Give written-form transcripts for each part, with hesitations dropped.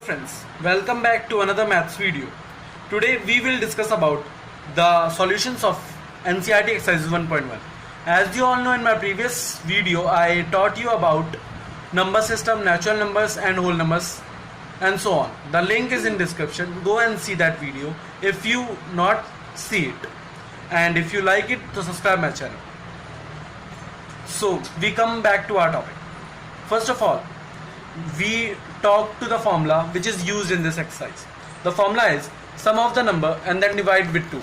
Friends, welcome back to another maths video. Today we will discuss about the solutions of NCERT exercise 1.1. As you all know, in my previous video I taught you about number system, natural numbers and whole numbers and so on. The link is in description. Go and see that video if you not see it, and if you like it, to subscribe my channel. So we come back to our topic. First of all, we talk to the formula which is used in this exercise. The formula is sum of the number and then divide with 2.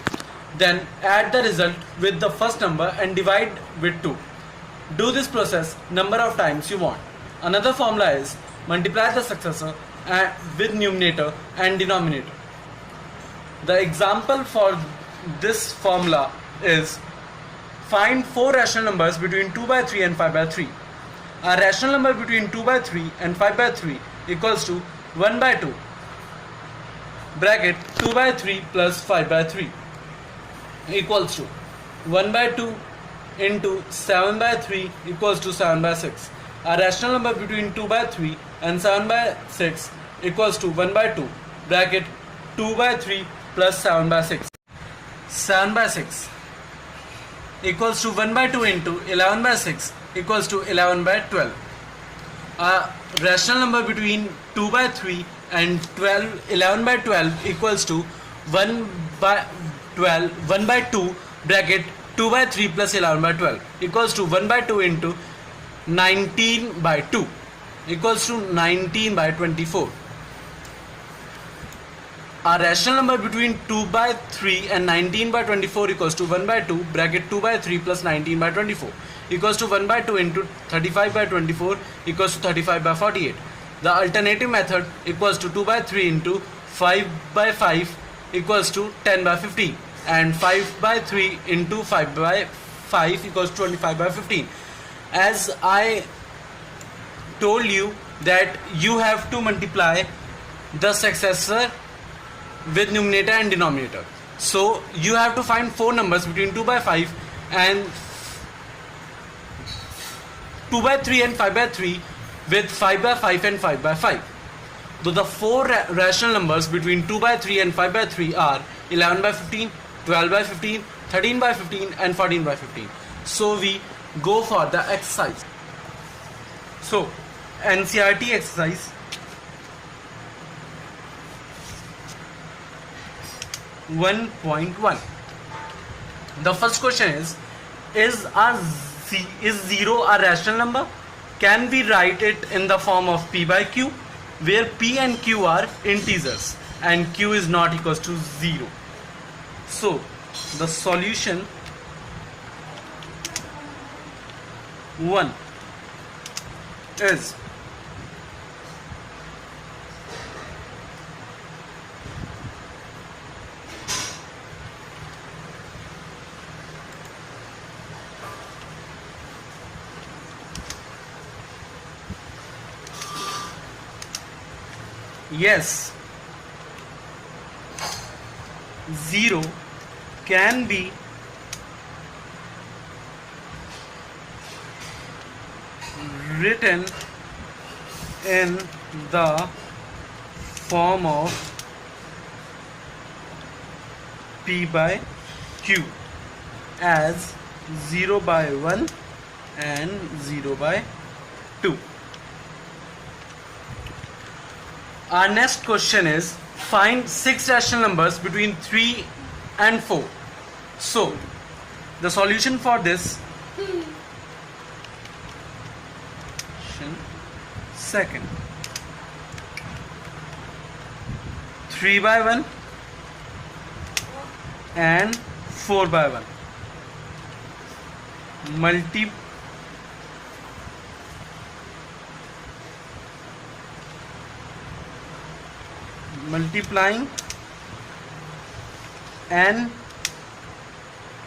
Then add the result with the first number and divide with 2. Do this process number of times you want. Another formula is multiply the successor with numerator and denominator. The example for this formula is find 4 rational numbers between 2 by 3 and 5 by 3. A rational number between 2 by 3 and 5 by 3 equals to 1 by 2 bracket 2 by 3 plus 5 by 3 equals to 1 by 2 into 7 by 3 equals to 7 by 6. A rational number between 2 by 3 and 7 by 6 equals to 1 by 2 bracket 2 by 3 plus 7 by 6. 7 by 6 equals to 1 by 2 into 11 by 6 equals to 11 by 12. A rational number between 2 by 3 and 11 by 12 equals to 1 by 2 bracket 2 by 3 plus 11 by 12 equals to 1 by 2 into 19 by 2 equals to 19 by 24. A rational number between 2 by 3 and 19 by 24 equals to 1 by 2 bracket 2 by 3 plus 19 by 24 equals to 1 by 2 into 35 by 24 equals to 35 by 48. The alternative method equals to 2 by 3 into 5 by 5 equals to 10 by 15, and 5 by 3 into 5 by 5 equals to 25 by 15. As I told you that you have to multiply the successor with numerator and denominator. So you have to find 4 numbers between 2 by 5 and 2 by 3 and 5 by 3 with 5 by 5 and 5 by 5. So the 4 rational numbers between 2 by 3 and 5 by 3 are 11 by 15, 12 by 15, 13 by 15 and 14 by 15. So we go for the exercise. So NCERT exercise 1.1. The first question is 0 a rational number? Can we write it in the form of p by q, where p and q are integers and q is not equals to 0? So the solution 1 is yes, 0 can be written in the form of p by q as 0 by 1 and 0 by 2. Our next question is find 6 rational numbers between 3 and 4. So the solution for this second 3 by 1 and 4 by 1 multiplying n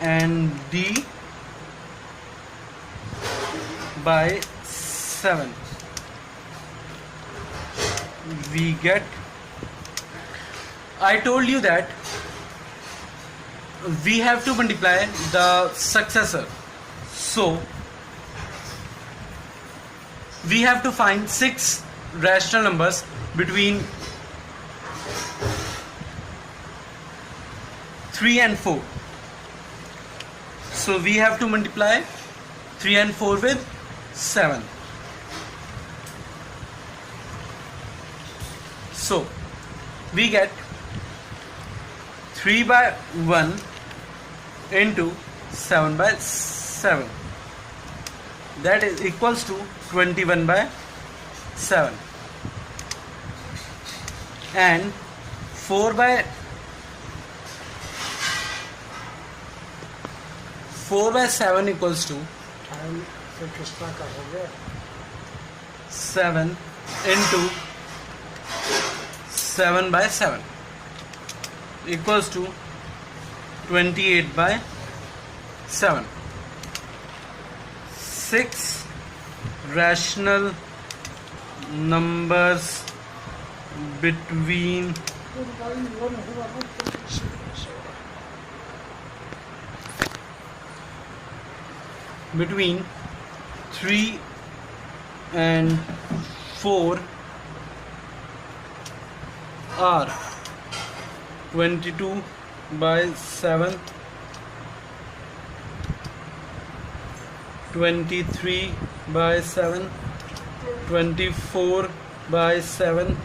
and d by 7, we get, I told you that we have to multiply the successor. So we have to find 6 rational numbers between 3 and 4. So we have to multiply 3 and 4 with 7. So we get 3 by 1 into 7 by 7. That is equals to 21 by 7. And 4 by 7 equals to 7 into 7 by 7 equals to 28 by 7. 6 rational numbers between between 3 and 4 are 22 by 7, 23 by 7, 24 by 7,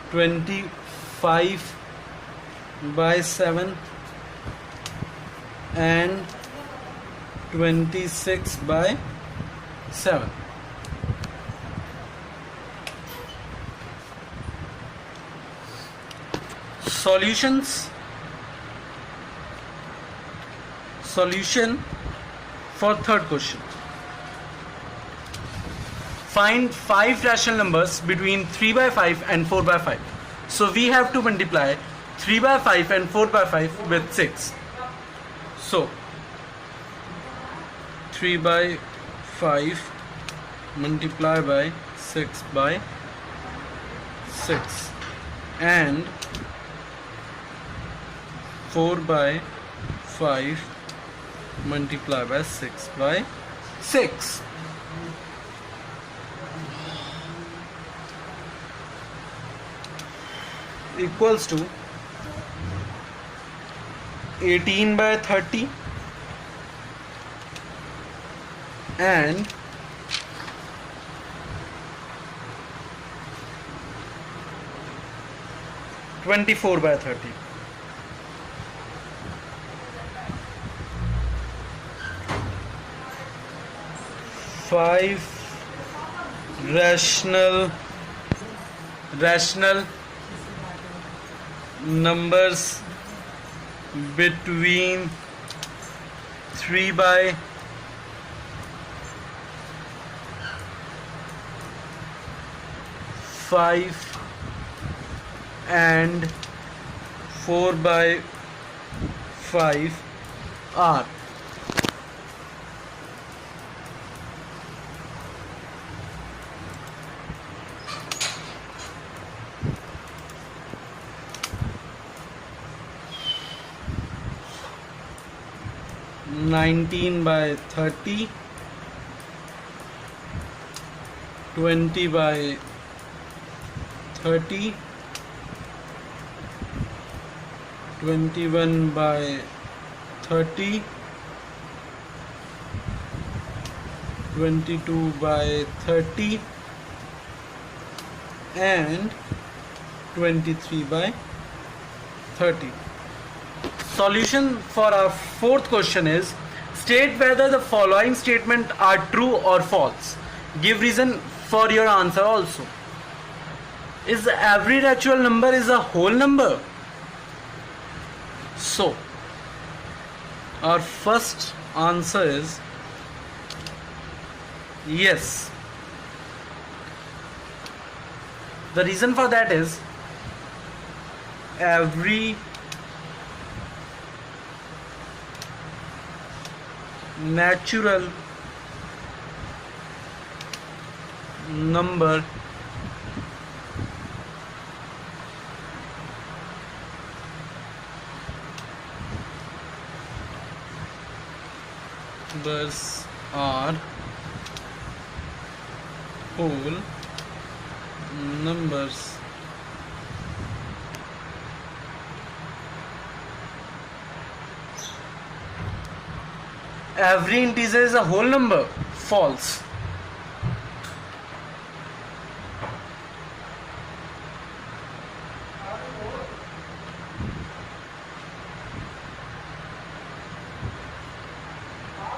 25 by 7, and 26 by 7. Solution for third question. Find 5 rational numbers between 3 by 5 and 4 by 5. So we have to multiply 3 by 5 and 4 by 5 with 6. So 3 by 5 multiply by 6 by 6 and 4 by 5 multiply by 6 by 6. Equals to 18 by 30 and 24 by 30. Five rational numbers between 3 by 5 and 4 by 5 are 19 by 30, 20 by 30, 21 by 30, 22 by 30 and 23 by 30. Solution for our fourth question is: state whether the following statement are true or false. Give reason for your answer also. Is every natural number is a whole number? So our first answer is yes. The reason for that is every natural number numbers are whole numbers every integer is a whole number? False.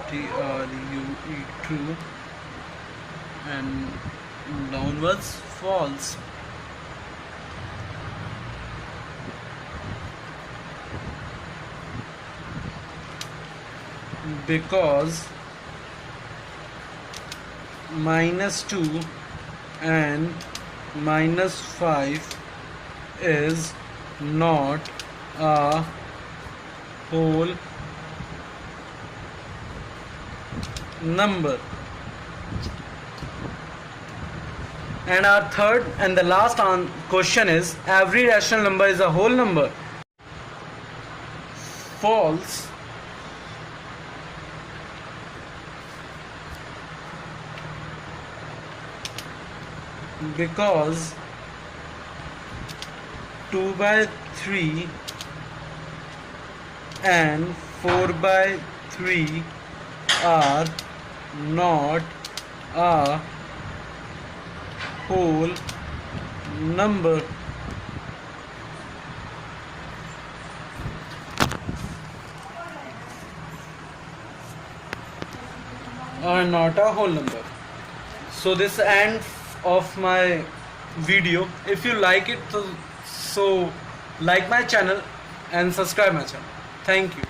TRUE, true, and downwards false. Because -2 and -5 is not a whole number. And our third and the last question is, every rational number is a whole number. False. Because 2/3 and 4/3 are not a whole number. Are not a whole number. So this end of my video. If you like it, so like my channel and subscribe my channel. Thank you.